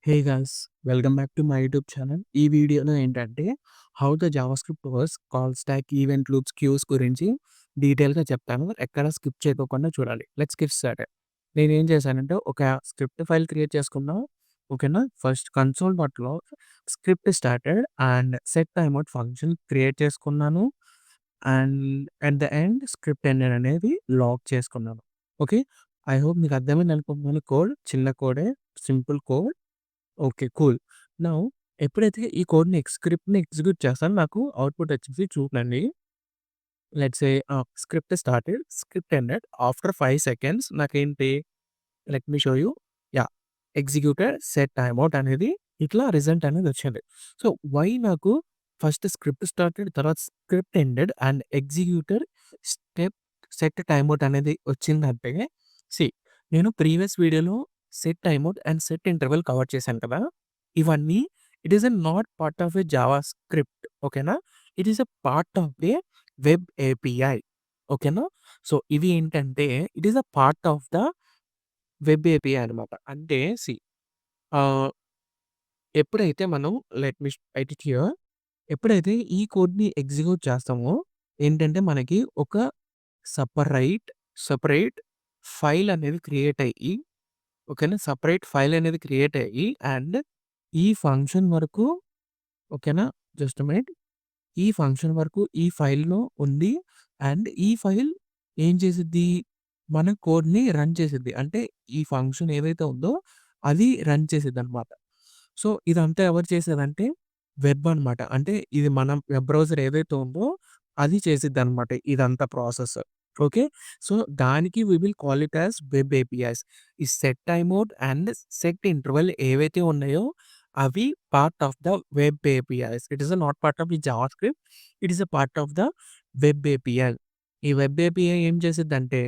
Hey guys, welcome back to my YouTube channel. ఈ వీడియోలో ఏంటంటే how the JavaScript works, call stack, event loops, queues గురించి డీటెయిల్‌గా చెప్తాను. ఎక్కడ స్కిప్ చేయకోకుండా చూడాలి. Let's get started. నేనేం చేశానంటే ఒక స్క్రిప్ట్ ఫైల్ క్రియేట్ చేసుకున్నా. ఓకేనా? First console log script started and set timeout function create చేసుకున్నాను. And at the end script ended అనేది లాక్ చేసుకున్నాను. ఓకే. ఐ హోప్ మీకు అర్థమైంది అనుకుంటున్నాను. కోడ్ చిన్న కోడే, simple code. Okay. Cool. Now ఎప్పుడైతే ఈ స్క్రిప్ట్‌ని ఎగ్జిక్యూట్ చేస్తానో నాకు అవుట్‌పుట్ వచ్చేసి చూడండి. Let's say script started, script ended. After 5 seconds నాకేంటి, let me show you. Yeah! Executed set timeout అనేది ఇట్లా రిజల్ట్ అనేది వచ్చింది. సో, వై నాకు ఫస్ట్ స్క్రిప్ట్ స్టార్టెడ్, తర్వాత script ended and executed step set timeout అనేది వచ్చిందంటే, సీ నేను ప్రీవియస్ వీడియోలో set timeout and set interval cover చేశాను కదా! ఇవన్నీ it is not part of a Java script. ఓకేనా? It is a part of a web API. ఓకేనా? So, ఇవి ఏంటంటే it is a part of the web API అనమాట. అంటే ఆహ్, ఎప్పుడైతే మనం let me right it here. ఎప్పుడైతే ఈ కోడ్‌ని ఎగ్జిక్యూట్ చేస్తామో ఏంటంటే మనకి ఒక సెపరేట్, సెపరేట్ ఫైల్ అనేది క్రియేట్ అయ్యి, ఓకేనా? సెపరేట్ ఫైల్ అనేది క్రియేట్ అయ్యి అండ్ ఈ ఫంక్షన్ వరకు, ఓకేనా? Just a minute. ఈ ఫంక్షన్ వరకు ఈ ఫైల్‌లో ఉంది. అండ్ ఈ ఫైల్ ఏం చేసిద్ది? మన కోడ్‌ని రన్ చేసిద్ది. అంటే ఈ ఫంక్షన్ ఏదైతే ఉందో అది రన్ చేసిద్దనమాట. సో, ఇదంతా ఎవరు చేసేదంటే వెబ్ అనమాట. అంటే ఇది మనం వెబ్ బ్రౌజర్ ఏదైతే ఉందో అది చేసిద్దనమాట ఇదంతా ప్రాసెస్. ఓకే. సో, దానికి we will call it as web APIs. ఈ set timeout and set interval ఏవైతే ఉన్నాయో అవి part of the web APIs. It is not part of the JavaScript. It is a part of the web API. ఈ web API ఏం చేసిద్దంటే,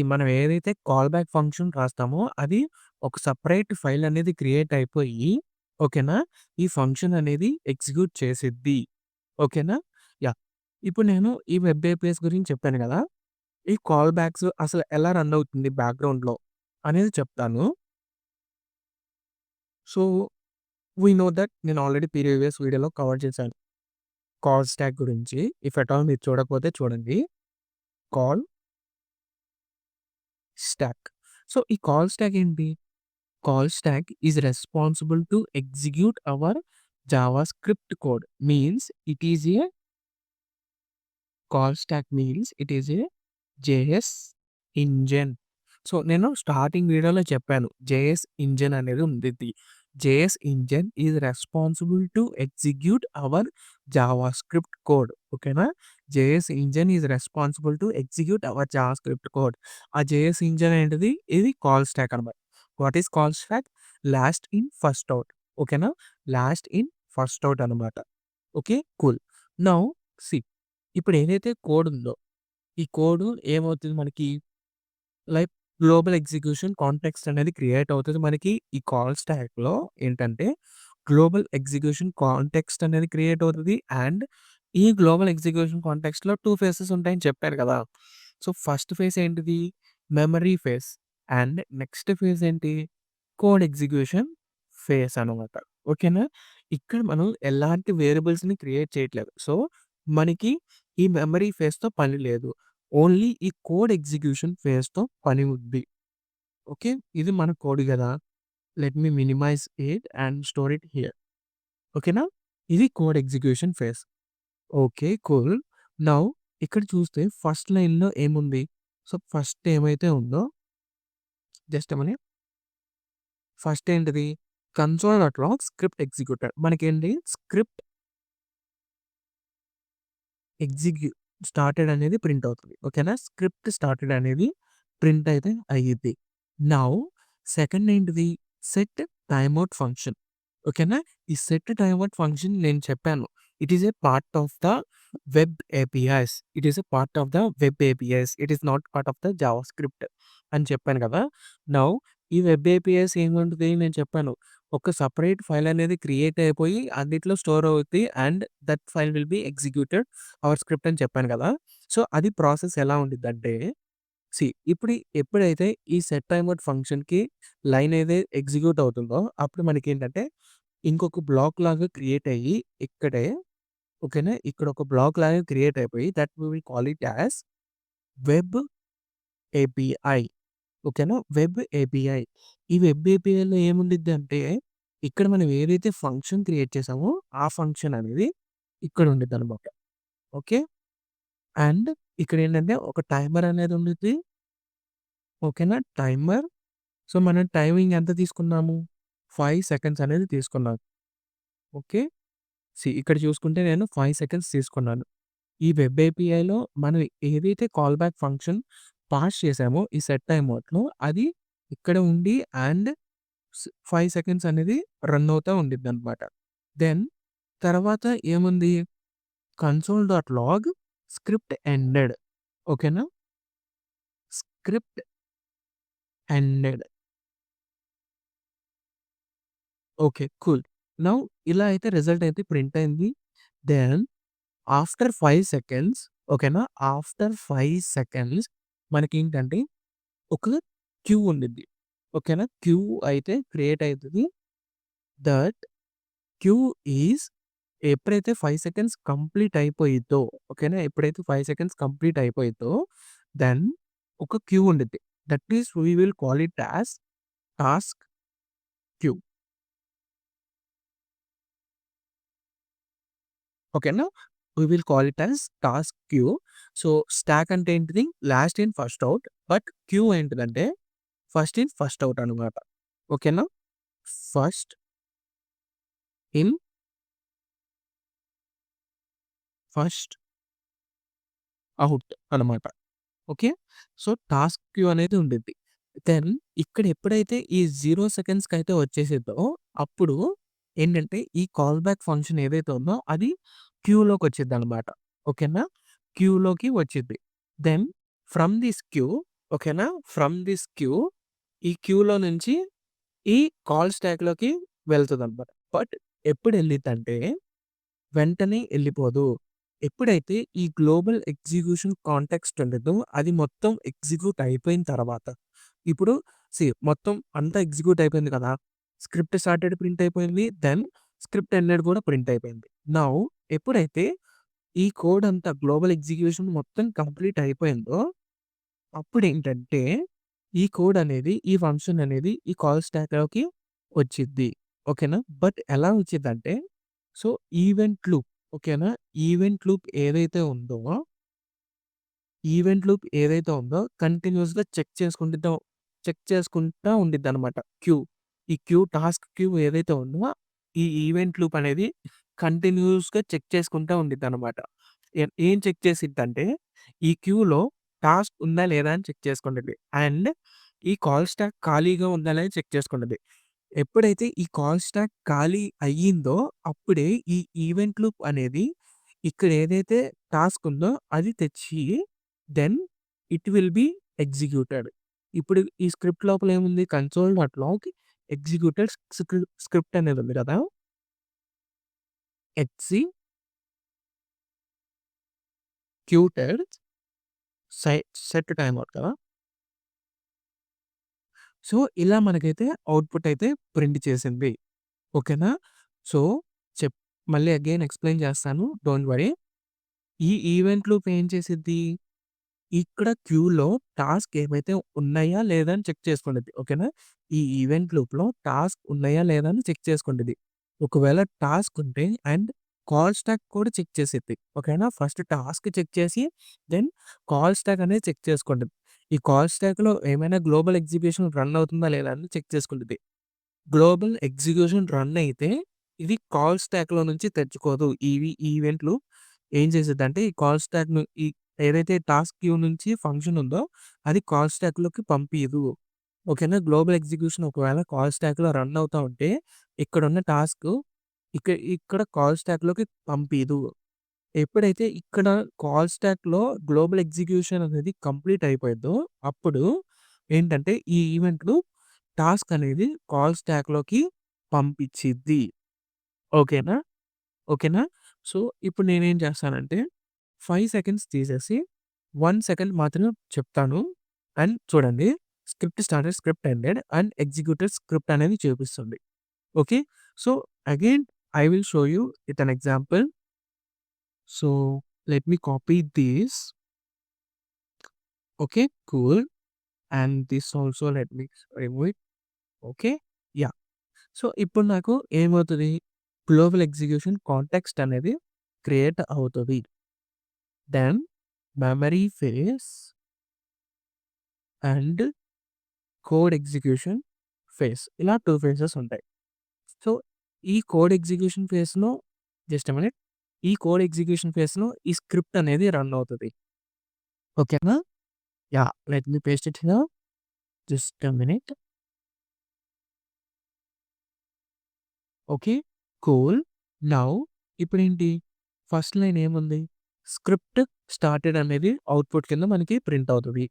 మనం ఏదైతే call back function రాస్తామో అది ఒక సెపరేట్ ఫైల్ అనేది క్రియేట్ అయిపోయి, ఓకేనా? ఈ ఫంక్షన్ అనేది ఎగ్జిక్యూట్ చేసిద్ది. ఓకేనా? యాహ్! ఇప్పుడు నేను ఈ వెబ్ ఏపీఐస్ గురించి చెప్పాను గదా! ఈ కాల్ బ్యాక్స్ అసలు ఎలా రన్ అవుతుంది బ్యాక్‌గ్రౌండ్‌లో అనేది చెప్తాను. సో, వి నో దట్ నేను ఆల్రెడీ ప్రీవియస్ వీడియోలో కవర్ చేశాను. కాల్ స్టాక్ గురించి. ఇఫ్ అట్ ఆల్ మీరు చూడకపోతే చూడండి. Call stack. సో, ఈ కాల్ స్టాక్ ఏంటి? Call stack is responsible to execute our JavaScript code. Means it is a call stack means it is a JS engine. So, నేను starting వీడియోలో చెప్పాను. JS engine అనేది ఉండిద్ది. JS engine is responsible to execute our JavaScript code. ఓకేనా? JS engine is responsible to execute our JavaScript code. ఆ JS engine ఏంటిది? ఇది call stack అనమాట. What is call stack? Last in, first out. ఓకేనా? Last in, first out అనమాట. Okay. Cool. Now see ఇప్పుడు ఏదైతే code ఉందో, ఈ కోడ్ ఏమవుతుంది మనకి, లైక్ గ్లోబల్ ఎగ్జిక్యూషన్ కాంటెక్స్ట్ అనేది క్రియేట్ అవుతది. మనకి ఈ కాల్ స్టాక్‌లో ఏంటంటే, గ్లోబల్ ఎగ్జిక్యూషన్ కాంటెక్స్ట్ అనేది క్రియేట్ అవుతది. అండ్ ఈ గ్లోబల్ ఎగ్జిక్యూషన్ కాంటెక్స్ట్‌లో 2 ఫేసెస్ ఉంటాయని చెప్పాను కదా! సో, ఫస్ట్ ఫేజ్ ఏంటిది? Memory phase. And next phase ఏంటి? కోడ్ ఎగ్జిక్యూషన్ ఫేజ్ అనమాట. ఓకేనా? ఇక్కడ మనం ఎలాంటి వేరియబుల్స్‌ని క్రియేట్ చేయట్లేదు. సో, మనకి ఈ మెమరీ ఫేజ్‌తో పని లేదు. ఓన్లీ ఈ కోడ్ ఎగ్జిక్యూషన్ ఫేజ్‌తో పని ఉంది. ఓకే. ఇది మన కోడ్ గదా! Let me minimize it and store it here. ఓకేనా? ఇది code execution phase. Okay. Cool. Now ఇక్కడ చూస్తే ఫస్ట్ లైన్‌లో ఏముంది? సో, ఫస్ట్ ఏమైతే ఉందో జస్ట్ ఎ మినిట్. ఫస్ట్ ఏంటిది? Console log script executed. మనకేంటి స్క్రిప్ట్ ఎగ్జిక్యూ స్టార్టెడ్ అనేది ప్రింట్ అవుతది. ఓకేనా? స్క్రిప్ట్ స్టార్టెడ్ అనేది ప్రింట్ అయితే అయ్యిద్ది. నౌ సెకండ్ ఏంటిది? Set timeout function. ఓకేనా? ఈ సెట్ టైమ్‌ఔట్ ఫంక్షన్ నేను చెప్పాను. It is a part of the web APIs. It is a part of the web APIs. It is not part of the JavaScript అని చెప్పాను కదా! Now ఈ web APIs ఏముంటది నేను చెప్పాను. ఒక సెపరేట్ ఫైల్ అనేది క్రియేట్ అయిపోయి అన్నిట్లో స్టోర్ అవుద్ది. And that file will be executed our script అని చెప్పాను కదా! సో, అది ప్రాసెస్ ఎలా ఉండిద్దంటే, ఇప్పుడు ఎప్పుడైతే ఈ సెట్ టైమర్ ఫంక్షన్‌కి లైన్ అయితే ఎగ్జిక్యూట్ అవుతుందో, అప్పుడు మనకేంటంటే ఇంకొక బ్లాక్ లాగా క్రియేట్ అయ్యి ఇక్కడే ఓకేనా? ఇక్కడ ఒక బ్లాక్ లాగా క్రియేట్ అయిపోయి that we will call it as web API. ఓకేనా? Web API. ఈ వెబ్ ఏపీఐలో ఏముండిద్దంటే, ఇక్కడ మనం ఏదైతే ఫంక్షన్ క్రియేట్ చేసామో, ఆ ఫంక్షన్ అనేది ఇక్కడ ఉండిద్దనమాట. ఓకే. అండ్ ఇక్కడేంటంటే ఒక టైమర్ అనేది ఉండిద్ది. ఓకేనా? టైమర్. సో, మనం టైమింగ్ ఎంత తీసుకున్నాము? 5 సెకండ్స్ అనేది తీసుకున్నాను. ఓకే. ఇక్కడ చూసుకుంటే నేను 5 సెకండ్స్ తీసుకున్నాను. ఈ వెబ్ ఏపీఐలో మనం ఏదైతే కాల్ బ్యాక్ ఫంక్షన్ పాస్ చేసామో ఈ సెట్ టైమ్ మోడ్‌లో అది ఇక్కడ ఉండి అండ్ 5 సెకండ్స్ అనేది రన్ అవుతా ఉండిద్దనమాట. దెన్ తర్వాత ఏముంది? Console dot log script ended. ఓకేనా? Script ended. Okay. Cool. Now ఇలా అయితే రిజల్ట్ అయితే ప్రింట్ అయింది. దెన్ ఆఫ్టర్ 5 సెకండ్స్ ఓకేనా? ఆఫ్టర్ 5 సెకండ్స్ మనకేంటంటే ఒక క్యూ ఉండిద్ది. ఓకేనా? క్యూ అయితే క్రియేట్ అయితది. దట్ క్యూ ఈస్ ఎప్పుడైతే 5 సెకండ్స్ కంప్లీట్ అయిపోయిద్దో ఓకేనా? ఎప్పుడైతే 5 సెకండ్స్ కంప్లీట్ అయిపోయిద్దో దెన్ ఒక క్యూ ఉండిద్ది. That is we will call it as task queue. ఓకేనా? We will call it as task queue. So, stack అంటే ఏంటిది? Last in first out. But queue ఏంటిదంటే ఫస్ట్ ఇన్ ఫస్ట్ ఔట్ అనమాట. ఓకేనా? First in first out అనమాట. Okay. So, task queue అనేది ఉండిద్ది. Then ఇక్కడ ఎప్పుడైతే ఈ 0 సెకండ్స్‌కైతే వచ్చేసిద్దో అప్పుడు ఏంటంటే ఈ కాల్ బ్యాక్ ఫంక్షన్ ఏదైతే ఉందో అది క్యూలోకొచ్చిద్దనమాట. ఓకేనా? క్యూలోకి వచ్చిద్ది. దెన్ ఫ్రమ్ దిస్ క్యూ ఓకేనా? ఫ్రమ్ దిస్ క్యూ ఈ క్యూలో నుంచి ఈ కాల్ స్టాక్‌లోకి వెళ్తదనమాట. బట్ ఎప్పుడెళ్ళిద్దంటే వెంటనే ఎళ్ళిపోదు. ఎప్పుడైతే ఈ గ్లోబల్ ఎగ్జిక్యూషన్ కాంటెక్స్ట్ ఉండిద్దో అది మొత్తం ఎగ్జిక్యూట్ అయిపోయిన తర్వాత. ఇప్పుడు మొత్తం అంతా ఎగ్జిక్యూట్ అయిపోయింది కదా! స్క్రిప్ట్ స్టార్టెడ్ ప్రింట్ అయిపోయింది. దెన్ స్క్రిప్ట్ ఎండెడ్ కూడా ప్రింట్ అయిపోయింది. నౌ ఎప్పుడైతే ఈ కోడ్ అంతా గ్లోబల్ ఎగ్జిక్యూషన్ మొత్తం కంప్లీట్ అయిపోయిందో అప్పుడేంటంటే ఈ కోడ్ అనేది ఈ ఫంక్షన్ అనేది ఈ కాల్ స్టాక్‌లోకి వచ్చిద్ది. ఓకేనా? బట్ ఎలా వచ్చిద్దంటే సో, ఈవెంట్ లూప్ ఓకేనా? ఈవెంట్ లూప్ ఏదైతే ఉందో కంటిన్యూయస్‌గా చెక్ చేసుకుంటా ఉండిద్దనమాట క్యూ. ఈ క్యూ టాస్క్ క్యూ ఏదైతే ఉందో ఈ ఈవెంట్ లూప్ అనేది కంటిన్యూయస్‌గా చెక్ చేసుకుంటా ఉండిద్దనమాట. ఏం చెక్ చేసిద్దంటే ఈ క్యూలో టాస్క్ ఉందా లేదా అని చెక్ చేసుకుంటది. అండ్ ఈ కాల్ స్టాక్ ఖాళీగా ఉందా లేదా చెక్ చేసుకుంటది. ఎప్పుడైతే ఈ కాల్ స్టాక్ ఖాళీ అయ్యిందో అప్పుడే ఈ ఈవెంట్ లూప్ అనేది ఇక్కడ ఏదైతే టాస్క్ ఉందో అది తెచ్చి then it will be executed. ఇప్పుడు ఈ స్క్రిప్ట్ లోపల ఏముంది? Console dot log executed script అనేది ఉంది కదా! ఎగ్జిక్యూటెడ్ సై సెట్ టైమర్ కదా! సో, ఇలా మనకైతే ఔట్‌పుట్ అయితే ప్రింట్ చేసింది. ఓకేనా? సో, చెప్ మళ్ళీ అగైన్ ఎక్స్‌ప్లెయిన్ చేస్తాను. Don't worry. ఈ ఈవెంట్ లూప్ ఏం చేసిద్ది? ఇక్కడ క్యూలో టాస్క్ ఏమైతే ఉన్నాయా లేదా అని చెక్ చేసుకుంటది. ఓకేనా? ఈ ఈవెంట్ లూప్‌లో టాస్క్ ఉన్నాయా లేదా అని చెక్ చేసుకుంటది. ఒకవేళ టాస్క్ ఉంటే అండ్ కాల్ స్టాక్ కూడా చెక్ చేసిద్ది. ఓకేనా? ఫస్ట్ టాస్క్ చెక్ చేసి దెన్ కాల్ స్టాక్ అనేది చెక్ చేసుకుంటది. ఈ కాల్ స్టాక్‌లో ఏమైనా గ్లోబల్ ఎగ్జిక్యూషన్ రన్ అవుతుందా లేదా అని చెక్ చేసుకుంటది. గ్లోబల్ ఎగ్జిక్యూషన్ రన్ అయితే ఇది కాల్ స్టాక్‌లో నుంచి తెచ్చుకోదు. ఇవి ఈవెంట్లు ఏం చేసిద్దంటే ఈ కాల్ స్టాక్‌ను ఏదైతే టాస్క్ క్యూ నుంచి ఫంక్షన్ ఉందో అది కాల్ స్టాక్‌లోకి పంపియదు. ఓకేనా? గ్లోబల్ ఎగ్జిక్యూషన్ ఒకవేళ కాల్ స్టాక్‌లో రన్ అవుతా ఉంటే ఇక్కడున్న టాస్క్ ఇక్కడ కాల్ స్టాక్‌లోకి పంపియదు. ఎప్పుడైతే ఇక్కడ కాల్ స్టాక్‌లో గ్లోబల్ ఎగ్జిక్యూషన్ అనేది కంప్లీట్ అయిపోయిద్దో అప్పుడు ఏంటంటే ఈ ఈవెంట్లు టాస్క్ అనేది కాల్ స్టాక్‌లోకి పంపించిద్ది. ఓకేనా? ఓకేనా? సో, ఇప్పుడు నేనేం చేస్తానంటే 5 సెకండ్స్ తీసేసి 1 సెకండ్ మాత్రం చెప్తాను. అండ్ చూడండి script started, script ended and executed script అనేది చూపిస్తుంది. Okay. So, again I will show you with an example. So, let me copy this. Okay. Cool. And this also let me remove it. Okay. Yeah! So, ఇప్పుడు నాకు ఏమవుతది? Global execution context అనేది create అవుతది. Then memory phase and code execution phase. ఇలా 2 phases ఉంటాయి. So, ఈ code execution ఫేస్‌లో just a minute. ఈ కోడ్ ఎగ్జిక్యూషన్ ఫేస్‌లో ఈ స్క్రిప్ట్ అనేది రన్ అవుతది. ఓకేనా? Yeah! Let me paste it here. Just a minute. Okay. Cool. Now ఇప్పుడేంటి? ఫస్ట్ లైన్ ఏముంది? స్క్రిప్ట్ స్టార్టెడ్ అనేది అవుట్‌పుట్ కింద మనకి ప్రింట్ అవుతది.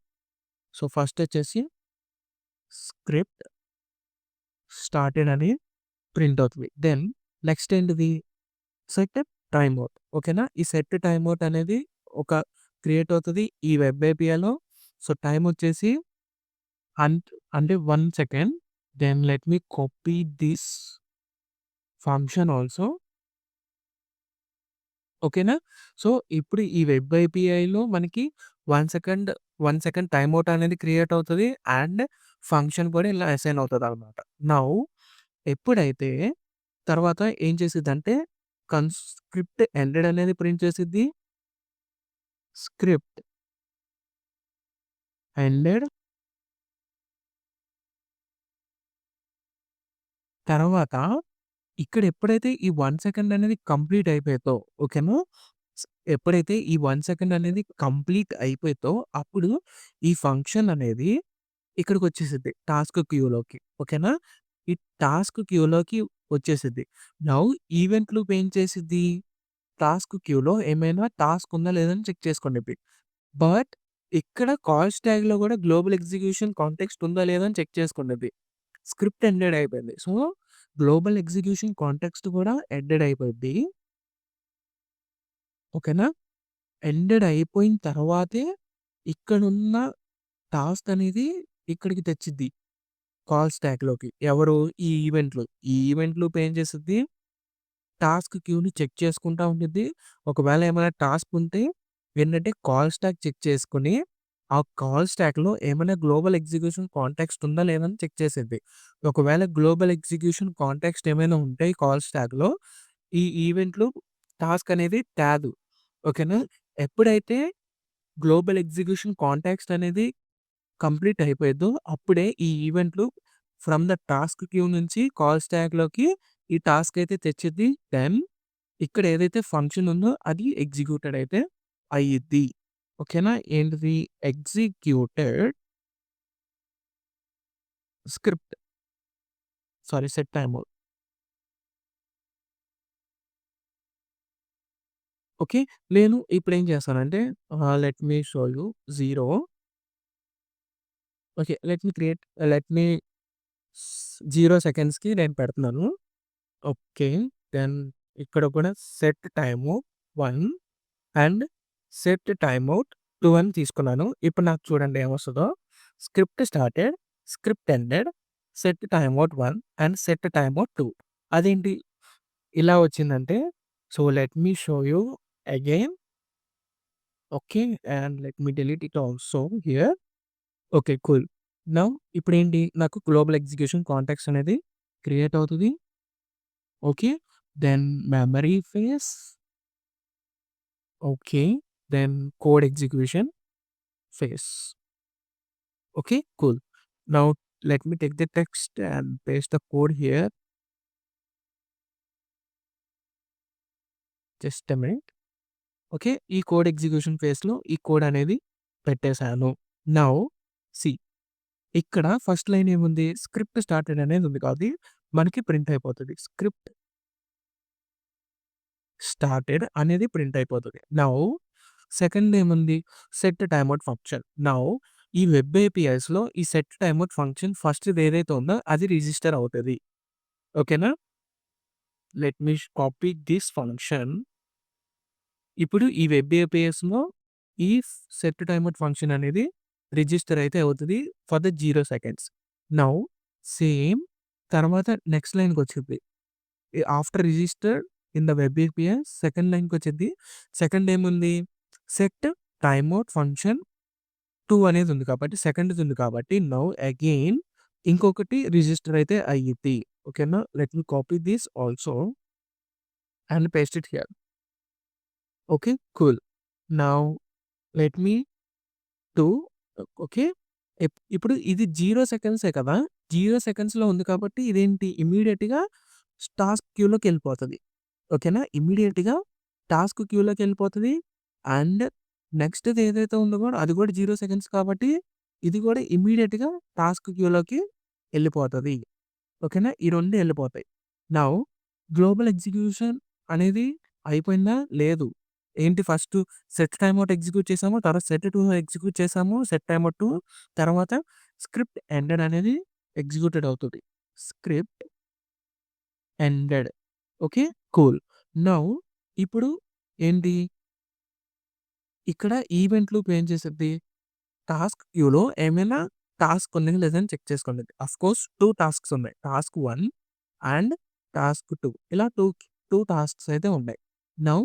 సో, ఫస్ట్ వచ్చేసి స్క్రిప్ట్ స్టార్టెడ్ అని ప్రింట్ అవుతది. దెన్ నెక్స్ట్ ఏంటిది? Set timeout. ఓకేనా? ఈ సెట్ టైమ్‌ఔట్ అనేది ఒక క్రియేట్ అవుతది ఈ వెబ్ ఏపీఐలో. సో, టైమ్ వచ్చేసి అంటే 1 second. Then let me copy this function also. ఓకేనా? సో, ఇప్పుడు ఈ వెబ్ ఏపీఐలో మనకి 1 సెకండ్ టైమ్‌ఔట్ అనేది క్రియేట్ అవుతది. అండ్ ఫంక్షన్ కూడా ఇలా అసైన్ అవుతదనమాట. నౌ ఎప్పుడైతే తర్వాత ఏం చేసిద్దంటే స్క్రిప్ట్ ఎండెడ్ అనేది ప్రింట్ చేసిద్ది. స్క్రిప్ట్ ఎండెడ్ తర్వాత ఇక్కడ ఎప్పుడైతే ఈ 1 సెకండ్ అనేది కంప్లీట్ అయిపోయిద్దో ఓకేనా? స్ ఎప్పుడైతే ఈ 1 సెకండ్ అనేది కంప్లీట్ అయిపోయిద్దో అప్పుడు ఈ ఫంక్షన్ అనేది ఇక్కడికొచ్చేసిద్ది టాస్క్ క్యూలోకి. ఓకేనా? ఈ టాస్క్ క్యూలోకి వచ్చేసిద్ది. నౌ ఈవెంట్ లూప్ ఏం చేసిద్ది? టాస్క్ క్యూలో ఏమైనా టాస్క్ ఉందా లేదా అని చెక్ చేసుకొనిద్ది. బట్ ఇక్కడ కాల్స్ ట్యాగ్‌లో కూడా గ్లోబల్ ఎగ్జిక్యూషన్ కాంటెక్స్ట్ ఉందా లేదా అని చెక్ చేసుకునేది. స్క్రిప్ట్ ఎండెడ్ అయిపోయింది. సో, గ్లోబల్ ఎగ్జిక్యూషన్ కాంటెక్స్ట్ కూడా ఎండెడ్ అయిపోద్ది. ఓకేనా? ఎండెడ్ అయిపోయిన తర్వాతే ఇక్కడున్న టాస్క్ అనేది ఇక్కడికి తెచ్చిద్ది. కాల్స్ ట్యాగ్‌లోకి. ఎవరు? ఈ ఈవెంట్ లూప్. ఈ ఈవెంట్ లూప్ ఏం చేసిద్ది? టాస్క్ క్యూని చెక్ చేసుకుంటా ఉండిద్ది. ఒకవేళ ఏమైనా టాస్క్ ఉంటే ఏంటంటే కాల్ స్టాక్ చెక్ చేసుకొని, ఆ కాల్ స్టాక్‌లో ఏమైనా గ్లోబల్ ఎగ్జిక్యూషన్ కాంటెక్స్ట్ ఉందా లేదా అని చెక్ చేసిద్ది. ఒకవేళ గ్లోబల్ ఎగ్జిక్యూషన్ కాంటెక్స్ట్ ఏమైనా ఉంటే ఈ కాల్ స్టాక్‌లో ఈ ఈవెంట్‌లో టాస్క్ అనేది తేదు. ఓకేనా? ఎప్పుడైతే గ్లోబల్ ఎగ్జిక్యూషన్ కాంటెక్స్ట్ అనేది కంప్లీట్ అయిపోయిద్దో అప్పుడే ఈ ఈవెంట్లు ఫ్రమ్ ద టాస్క్ క్యూ నుంచి కాల్ స్టాక్‌లోకి ఈ టాస్క్ అయితే తెచ్చిద్ది. దెన్ ఇక్కడ ఏదైతే ఫంక్షన్ ఉందో అది ఎగ్జిక్యూటెడ్ అయితే అయ్యిద్ది. ఓకేనా? ఏంటిది? Executed script. Sorry set time. Okay. నేను ఇప్పుడేం చేస్తానంటే let me show you 0. Okay. Let me 0 సెకండ్స్‌కి నేను పెడుతున్నాను. ఓకే. దెన్ ఇక్కడ కూడా set time 1 and set timeout 2 అని తీసుకున్నాను. ఇప్పుడు నాకు చూడండి ఏమొస్తదో. Script started, script ended, set timeout 1 and set timeout 2. అదేంటి ఇలా వచ్చిందంటే, so, let me show you again. Okay. And let me delete it also here. Okay. Cool. Now ఇప్పుడేంటి నాకు గ్లోబల్ ఎగ్జిక్యూషన్ కాంటాక్ట్స్ అనేది క్రియేట్ అవుతది. Okay. Then memory phase. Okay. Then code execution phase. Okay, cool. Now let me take the text and paste the code here. Just a minute. Okay. ఈ code execution ఫేస్‌లో ఈ code అనేది పెట్టేసాను. Now see ఇక్కడ first line ఏముంది? Script started అనేది ఉంది. అది మనకి ప్రింట్ అయిపోతది. స్క్రిప్ట్ స్టార్టెడ్ అనేది ప్రింట్ అయిపోతది. నౌ సెకండ్ ఏముంది? Set timeout function. నౌ ఈ వెబ్ ఏపీఐస్‌లో ఈ సెట్ టైమ్‌ఔట్ ఫంక్షన్ ఫస్ట్‌ది ఏదైతే ఉందో అది రిజిస్టర్ అవుతది. ఓకేనా? Let me copy this function. ఇప్పుడు ఈ వెబ్ ఏపీఎస్‌లో ఈ సెట్ టైమ్‌ఔట్ ఫంక్షన్ అనేది రిజిస్టర్ అయితే అవుతది for the 0 seconds. Now same తర్వాత నెక్స్ట్ లైన్‌కొచ్చిద్ది. After register in the web API second లైన్‌కొచ్చిద్ది. సెకండ్ ఏముంది? సెట్ టైమ్‌ఔట్ ఫంక్షన్ 2 అనేది ఉంది కాబట్టి సెకండ్‌ది ఉంది కాబట్టి నౌ అగైన్ ఇంకొకటి రిజిస్టర్ అయితే అయ్యిద్ది. ఓకేనా? Let me copy this also and paste it here. Okay. Cool. Now let me do okay. ఇప్పుడు ఇది 0 సెకండ్సే కదా! 0 సెకండ్స్‌లో ఉంది కాబట్టి ఇదేంటి ఇమ్మీడియేట్‌గా టాస్క్ క్యూలోకెళ్ళిపోతది. ఓకేనా? ఇమ్మీడియేట్‌గా టాస్క్ క్యూలోకెళ్ళిపోతది. అండ్ నెక్స్ట్‌ది ఏదైతే ఉందో కూడా అది కూడా 0 సెకండ్స్ కాబట్టి ఇది కూడా ఇమ్మీడియేట్‌గా టాస్క్ క్యూలోకి ఎళ్ళిపోతది. ఓకేనా? ఈ 2 ఎళ్ళిపోతాయి. నౌ గ్లోబల్ ఎగ్జిక్యూషన్ అనేది అయిపోయిందా? లేదు. ఏంటి ఫస్టు సెట్ టైమ్‌ఔట్ ఎగ్జిక్యూట్ చేసాము. తర్వాత సెట్ టు ఎగ్జిక్యూట్ చేసాము. సెట్ టైమ్‌ఔట్ 2 తర్వాత స్క్రిప్ట్ ఎండెడ్ అనేది ఎగ్జిక్యూటెడ్ అవుతది. Script ended. Okay. Cool. Now ఇప్పుడు ఏంటి? ఇక్కడ ఈవెంట్ లూప్ ఏం చేసిద్ది? టాస్క్ క్యూలో ఏమైనా టాస్క్ ఉంది లేదా అని చెక్ చేసుకుంటది. ఆఫ్‌కోర్స్ 2 టాస్క్స్ ఉన్నాయి. టాస్క్ 1 అండ్ టాస్క్ 2 ఇలా 2 టాస్క్స్ అయితే ఉన్నాయి. నౌ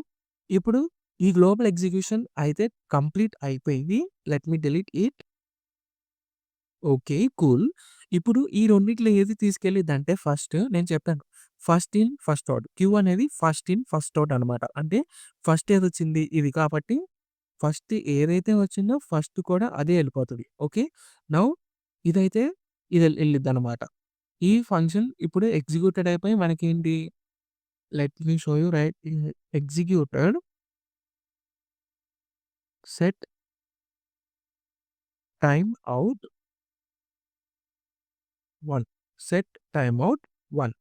ఇప్పుడు ఈ గ్లోబల్ ఎగ్జిక్యూషన్ అయితే కంప్లీట్ అయిపోయింది. Let me delete it. Okay. Cool. ఇప్పుడు ఈ రెండిట్లో ఏది తీసుకెళ్ళిద్దంటే ఫస్ట్ నేను చెప్పాను. First in first out. Queue అనేది ఫస్ట్ ఇన్ ఫస్ట్ ఔట్ అనమాట. అంటే ఫస్ట్ ఏదొచ్చింది ఇది కాబట్టి ఫస్ట్ ఏదైతే వచ్చిందో ఫస్ట్ కూడా అదే ఎళ్ళిపోతది. ఓకే. నౌ ఇదైతే ఇది ఎళ్ళిద్దనమాట. ఈ ఫంక్షన్ ఇప్పుడు ఎగ్జిక్యూటెడ్ అయిపోయి మనకేంటి let me show you right executed set time out 1 set time out 1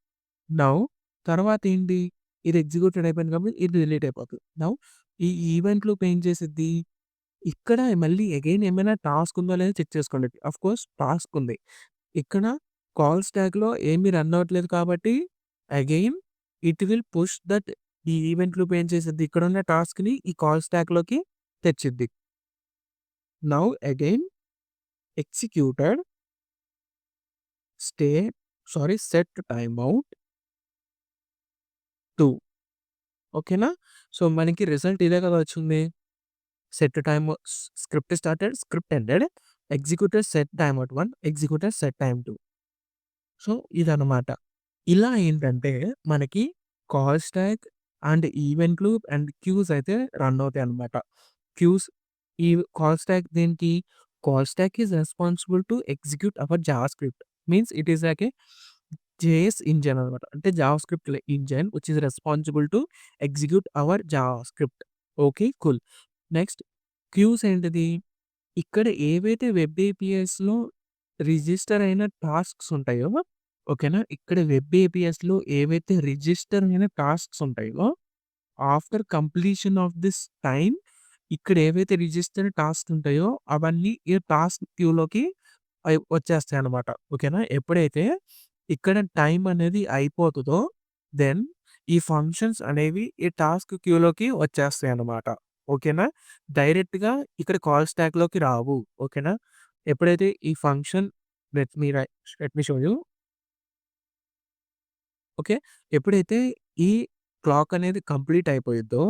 now తర్వాతేంటి ఇది ఎగ్జిక్యూటెడ్ అయిపోయింది కాబట్టి ఇది డిలీట్ అయిపోతది. నౌ ఈ ఈవెంట్ లూప్ ఏం చేసిద్ది? ఇక్కడ మళ్ళీ అగైన్ ఏమైనా టాస్క్ ఉందో లేదో చెక్ చేసుకోండి. ఆఫ్‌కోర్స్ టాస్క్ ఉంది. ఇక్కడ కాల్ స్టాక్‌లో ఏమి రన్ అవ్వట్లేదు కాబట్టి again it will push that ఈ ఈవెంట్ లూప్ ఏం చేసిద్ది? ఇక్కడున్న టాస్క్‌ని ఈ కాల్ స్టాక్‌లోకి తెచ్చిద్ది. Now again executed stay set time out 2 ఓకేనా? సో, మనకి రిజల్ట్ ఇదే కదా వచ్చింది. Set time script started, script ended, executed set time out 1, executed set time 2. So, ఇదనమాట. ఇలా ఏంటంటే మనకి call stack and event loop and queues అయితే రన్ అవుతాయన్నమాట. క్యూస్ ఈ కాల్ స్టాక్ దేనికి? Call stack is responsible to execute our JavaScript. Means it is like a JS engine అనమాట. అంటే JavaScript engine which is responsible to execute our JavaScript. Okay. Cool. Next queues ఏంటిది? ఇక్కడ ఏవైతే web ఏపీఎస్‌లో register అయిన tasks ఉంటాయో ఓకేనా? ఇక్కడ వెబ్ ఏపీఎస్‌లో ఏవైతే రిజిస్టర్ అయిన టాస్క్స్ ఉంటాయో after completion of this time ఇక్కడ ఏవైతే రిజిస్టర్డ్ టాస్క్స్ ఉంటాయో అవన్నీ ఈ టాస్క్ క్యూలోకి వచ్చేస్తాయన్నమాట. ఓకేనా? ఎప్పుడైతే ఇక్కడ టైమ్ అనేది అయిపోతదో దెన్ ఈ ఫంక్షన్స్ అనేవి ఈ టాస్క్ క్యూలోకి వచ్చేస్తాయన్నమాట. ఓకేనా? డైరెక్ట్‌గా ఇక్కడ కాల్ స్టాక్‌లోకి రావు. ఓకేనా? ఎప్పుడైతే ఈ ఫంక్షన్ లెట్ మీ రై let me show you. Okay. ఎప్పుడైతే ఈ క్లాక్ అనేది కంప్లీట్ అయిపోయిద్దో,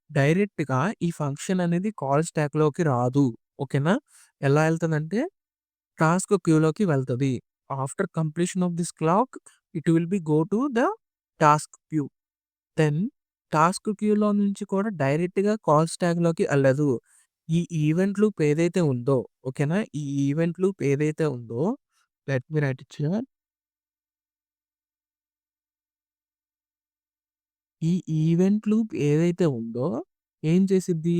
డైరెక్ట్‌గా ఈ ఫంక్షన్ అనేది కాల్ స్టాక్‌లోకి రాదు. ఓకేనా? ఎలా ఎళ్తదంటే టాస్క్ క్యూలోకి వెళ్తది. After completion of this clock it will be go to the task queue. Then task క్యూలో నుంచి కూడా డైరెక్ట్‌గా కాల్ స్టాక్‌లోకి ఎళ్ళదు. ఈ ఈవెంట్ లూప్ ఏదైతే ఉందో ఓకేనా? ఈ ఈవెంట్ లూప్ ఏదైతే ఉందో let me right it here. ఈ ఈవెంట్ లూప్ ఏదైతే ఉందో ఏం చేసిద్ది?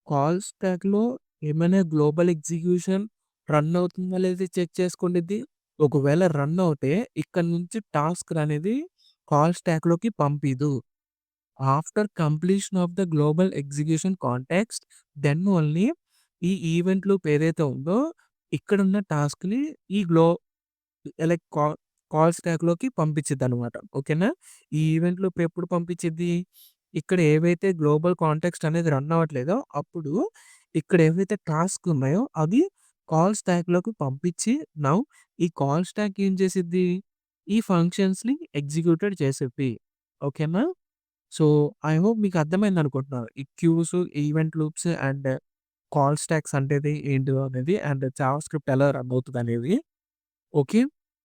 కాల్ స్టాక్‌లో ఏమైనా గ్లోబల్ ఎగ్జిక్యూషన్ రన్ అవుతుందా లేదా చెక్ చేసుకుండిద్ది. ఒకవేళ రన్ అవుతే ఇక్కడ నుంచి టాస్క్ అనేది కాల్ స్టాక్‌లోకి పంపీదు. After completion of the global execution context then only ఈ ఈవెంట్ లూప్ ఏదైతే ఉందో ఇక్కడున్న టాస్క్‌ని ఈ లైక్ కాల్ స్టాక్‌లోకి పంపించిద్దనమాట. ఓకేనా? ఈ ఈవెంట్ లూప్ ఎప్పుడు పంపించిద్ది? ఇక్కడ ఏవైతే గ్లోబల్ కాంటెక్స్ట్ అనేది రన్ అవ్వట్లేదో అప్పుడు ఇక్కడ ఏవైతే టాస్క్ ఉన్నాయో అవి కాల్ స్టాక్‌లోకి పంపించి నౌ ఈ కాల్ స్టాక్ ఏం చేసిద్ది? ఈ ఫంక్షన్స్‌ని ఎగ్జిక్యూటెడ్ చేసిద్ది. ఓకేనా? సో, ఐ హోప్ మీకు అర్థమైందనుకుంటున్నాను. ఈ queues, event loops and call stacks అంటేది ఏంటిదో అనేది అండ్ జావాస్క్రిప్ట్ ఎలా రన్ అవుతదనేది. ఓకే.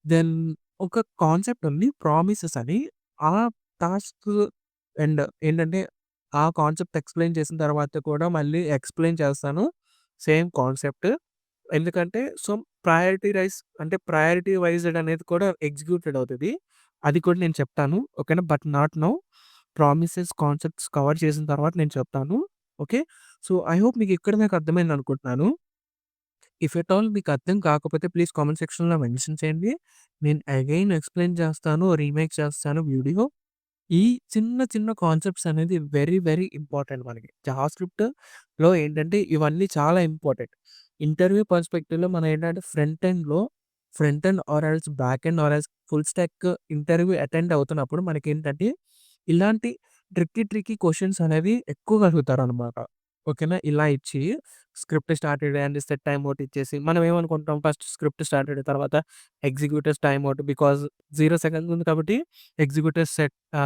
దెన్ ఒక కాన్సెప్ట్ ఉంది ప్రామిసెస్ అని. ఆ టాస్క్ అండ్ ఏంటంటే ఆ కాన్సెప్ట్ ఎక్స్‌ప్లెయిన్ చేసిన తర్వాత కూడా మళ్ళీ ఎక్స్‌ప్లెయిన్ చేస్తాను. Same concept. ఎందుకంటే సో, ప్రయారిటీ వైజ్డ్ అనేది కూడా ఎగ్జిక్యూటెడ్ అవుతది. అది కూడా నేను చెప్తాను. ఓకేనా? But not now. Promises, concepts cover చేసిన తర్వాత నేను చెప్తాను. ఓకే. సో, ఐ హోప్ మీకు ఇక్కడి దాకా అర్థమైందనుకుంటున్నాను. ఇఫ్ ఎట్ ఆల్ మీకు అర్థం కాకపోతే ప్లీజ్ కామెంట్ సెక్షన్‌లో మెన్షన్ చేయండి. నేను అగైన్ ఎక్స్‌ప్లెయిన్ చేస్తాను. రీమేక్ చేస్తాను వీడియో. ఈ చిన్న చిన్న కాన్సెప్ట్స్ అనేది వెరీ వెరీ ఇంపార్టెంట్ మనకి. జావాస్క్రిప్ట్‌లో ఏంటంటే ఇవన్నీ చాలా ఇంపార్టెంట్. ఇంటర్వ్యూ పర్స్పెక్టివ్‌లో మనం ఏంటంటే front end or else back end or else full stock interview attend అవుతున్నప్పుడు మనకేంటంటే ఇలాంటి ట్రిక్కీ క్వెషన్స్ అనేవి ఎక్కువగా అడుగుతారనమాట. ఓకేనా? ఇలా ఇచ్చి script started and set time out ఇచ్చేసి మనం ఏమనుకుంటాం ఫస్ట్ స్క్రిప్ట్ స్టార్టెడ్ తర్వాత executors time out because 0 seconds ఉంది కాబట్టి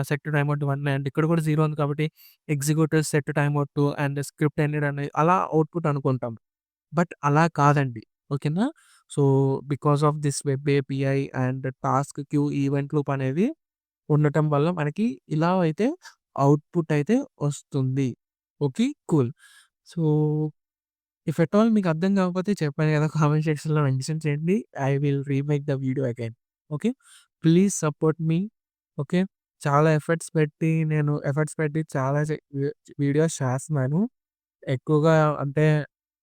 సెట్ టైమ్ ఔట్ 1 అండ్ ఇక్కడ కూడా 0 ఉంది కాబట్టి ఎగ్జిక్యూటర్స్ సెట్ టైమ్ ఔట్ 2 అండ్ స్క్రిప్ట్ ఎండెడ్ అని అలా అవుట్‌పుట్ అనుకుంటాం. బట్ అలా కాదండి. ఓకేనా? So, because of this web API and task queue event loop అనేది ఉండటం వల్ల మనకి ఇలా అయితే అవుట్‌పుట్ అయితే వస్తుంది. Okay. Cool. So, if at all మీకు అర్థం కాకపోతే చెప్పాను కదా! కామెంట్ సెక్షన్‌లో మెన్షన్ చేయండి. I will remake the video again. Okay. Please support me. Okay. చాలా ఎఫర్ట్స్ పెట్టి చాలా వీడియోస్ చేస్తున్నాను. ఎక్కువగా అంటే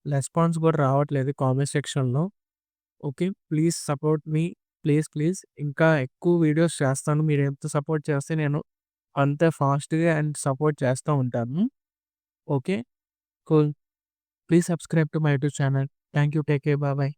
రెస్పాన్స్ కూడా రావట్లేదు కామెంట్ సెక్షన్‌లో. Okay. Please support me. Please ఇంకా ఎక్కువ వీడియోస్ చేస్తాను. మీరెంత సపోర్ట్ చేస్తే నేను అంతే ఫాస్ట్‌గా అండ్ సపోర్ట్ చేస్తా ఉంటాను. Okay. Cool. Please subscribe to my YouTube channel. Thank you. Take care. By.